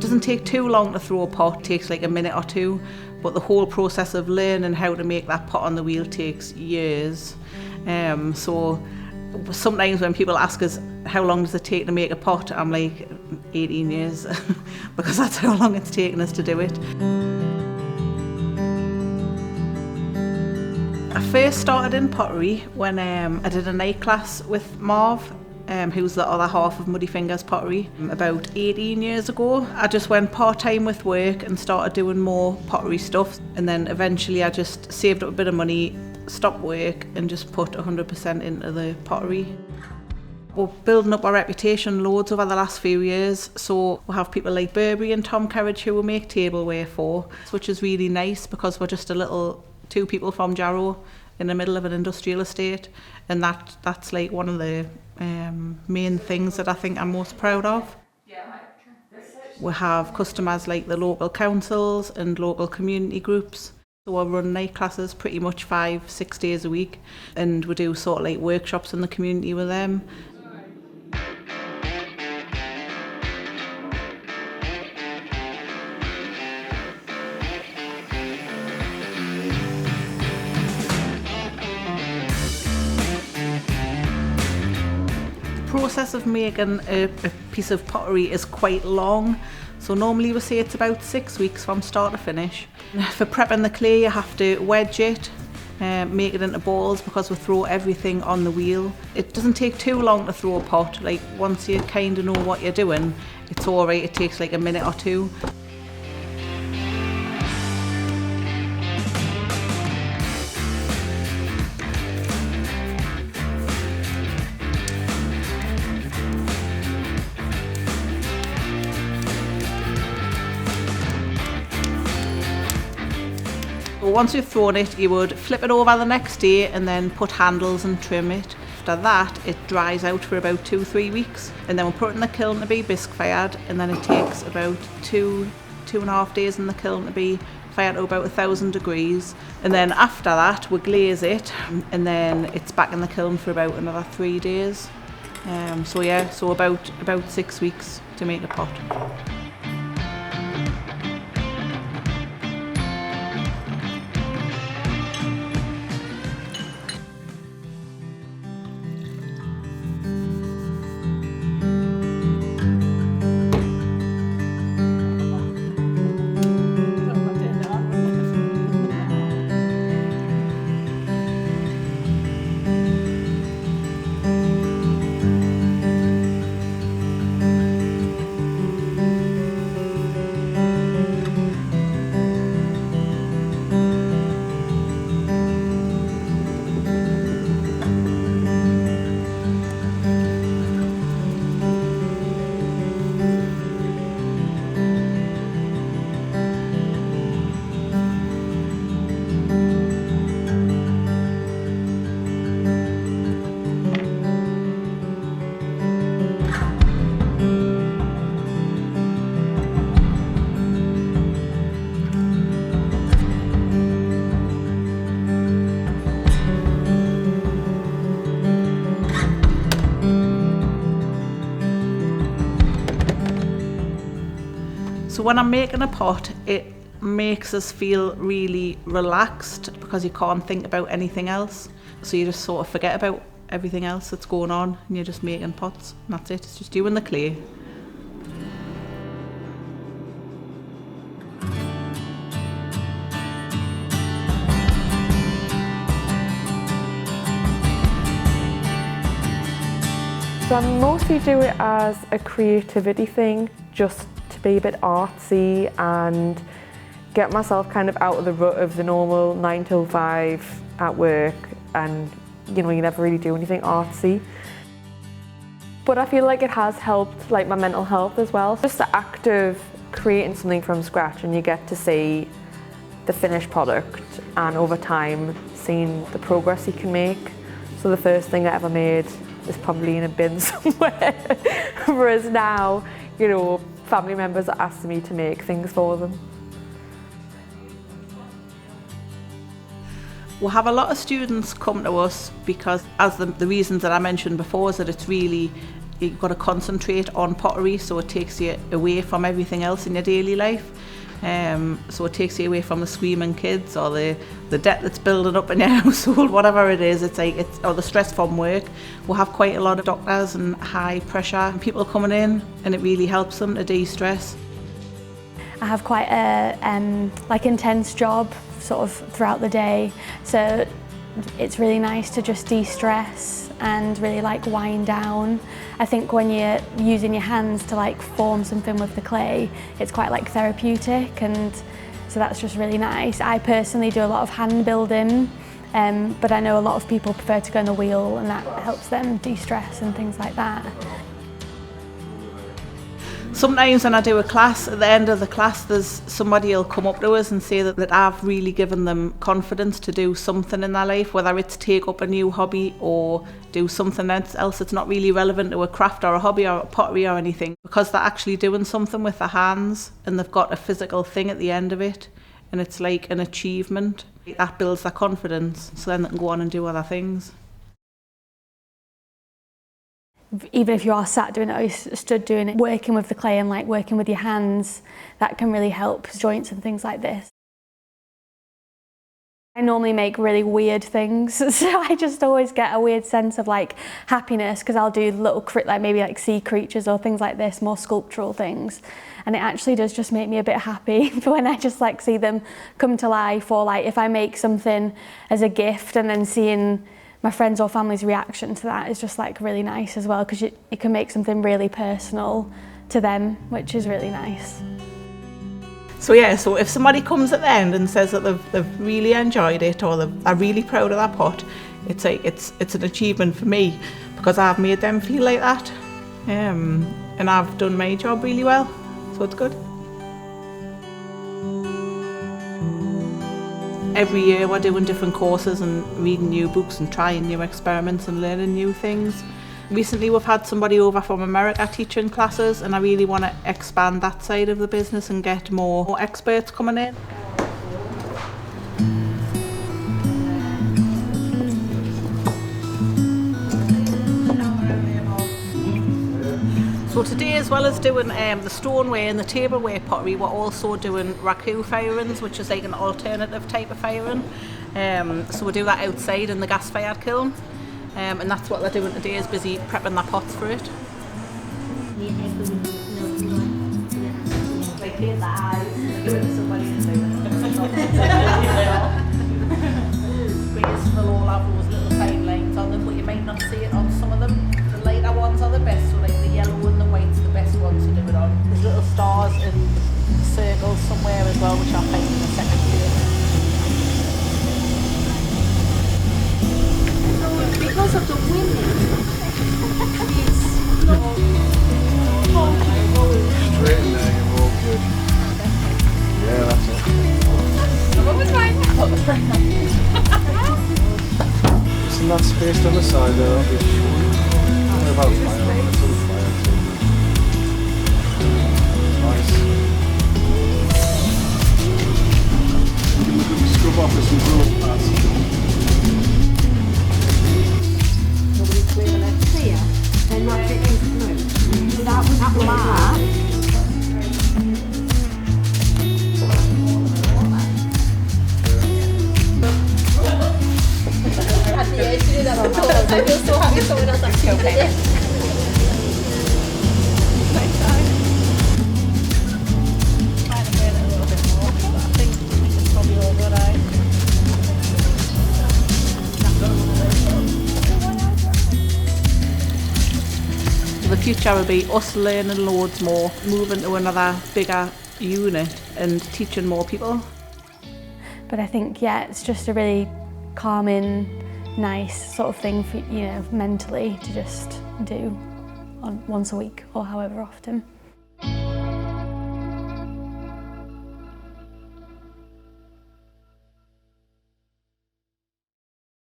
doesn't take too long to throw a pot, it takes like a minute or two, but the whole process of learning how to make that pot on the wheel takes years. So sometimes when people ask us how long does it take to make a pot, I'm like 18 years because that's how long it's taken us to do it. I first started in pottery when I did a night class with Marv, who's the other half of Muddy Fingers Pottery, about 18 years ago. I just went part-time with work and started doing more pottery stuff, and then eventually I just saved up a bit of money, stopped work and just put 100% into the pottery. We're building up our reputation loads over the last few years, so we'll have people like Burberry and Tom Kerridge who we make tableware for, which is really nice because we're just two people from Jarrow in the middle of an industrial estate, and that's like one of the main things that I think I'm most proud of. We have customers like the local councils and local community groups. So I run night classes pretty much 5-6 days a week, and we do sort of like workshops in the community with them. The process of making a piece of pottery is quite long. So normally we say it's about 6 weeks from start to finish. For prepping the clay, you have to wedge it, make it into balls because we throw everything on the wheel. It doesn't take too long to throw a pot. Like once you kind of know what you're doing, it's all right. It takes like a minute or two. Once you've thrown it, you would flip it over the next day and then put handles and trim it. After that, it dries out for about 2-3 weeks, and then we'll put it in the kiln to be bisque fired, and then it takes about 2.5 days in the kiln to be fired to about 1,000 degrees. And then after that, we glaze it, and then it's back in the kiln for about another 3 days. So about 6 weeks to make a pot. So when I'm making a pot, it makes us feel really relaxed because you can't think about anything else. So you just sort of forget about everything else that's going on and you're just making pots, and that's it. It's just you and the clay. So I mostly do it as a creativity thing, just to be a bit artsy and get myself kind of out of the rut of the normal 9 till 5 at work, and you know, you never really do anything artsy. But I feel like it has helped like my mental health as well. Just the act of creating something from scratch, and you get to see the finished product and over time seeing the progress you can make. So the first thing I ever made is probably in a bin somewhere. Whereas now, you know, family members are asking me to make things for them. We'll have a lot of students come to us because, as the reasons that I mentioned before, is that it's really you've got to concentrate on pottery, so it takes you away from everything else in your daily life. So it takes you away from the screaming kids or the debt that's building up in your household, whatever it is. Or the stress from work. We'll have quite a lot of doctors and high pressure people coming in, and it really helps them to de-stress. I have quite a intense job sort of throughout the day, so it's really nice to just de-stress and really wind down. I think when you're using your hands to form something with the clay, it's quite therapeutic, and so that's just really nice. I personally do a lot of hand building, but I know a lot of people prefer to go on the wheel, and that helps them de-stress and things like that. Sometimes when I do a class, at the end of the class, there's somebody who'll come up to us and say that I've really given them confidence to do something in their life, whether it's take up a new hobby or do something else that's not really relevant to a craft or a hobby or pottery or anything, because they're actually doing something with their hands and they've got a physical thing at the end of it, and it's like an achievement. That builds their confidence, so then they can go on and do other things. Even if you are sat doing it or you stood doing it, working with the clay and working with your hands, that can really help joints and things like this. I normally make really weird things, so I just always get a weird sense of happiness, because I'll do little maybe sea creatures or things like this, more sculptural things, and it actually does just make me a bit happy when I just see them come to life, or if I make something as a gift and then seeing my friends' or family's reaction to that is just really nice as well, because you can make something really personal to them, which is really nice. So yeah, so if somebody comes at the end and says that they've really enjoyed it, or they're really proud of that pot, it's an achievement for me, because I've made them feel like that, and I've done my job really well, so it's good. Every year we're doing different courses and reading new books and trying new experiments and learning new things. Recently we've had somebody over from America teaching classes, and I really want to expand that side of the business and get more experts coming in. So today, as well as doing the stoneware and the tableware pottery, we're also doing Raku firings, which is an alternative type of firing. So we do that outside in the gas-fired kiln, and that's what they're doing today, is busy prepping their pots for it. They'll all have those little fine lines on them, but you might not see it on some of them. The lighter ones are the best, so the yellow and the white's the best ones to do it on. There's little stars and circles somewhere as well, which I'll paint in a second here. So because of the wind, it's not straight in there, you're all good. Yeah, that's it. what was mine? Isn't that spaced on the side there? That'll be what about fire? It's all fire too. Nice. Scrub off with some growth pads. Nobody's clear left here. Then not it in through. So that was black. I should do that on purpose. I feel so happy someone else actually did it. Trying to burn it a little bit more, but I think it's probably all good, The future will be us learning loads more, moving to another bigger unit and teaching more people. But I think, it's just a really calming, nice sort of thing for mentally to just do once a week or however often.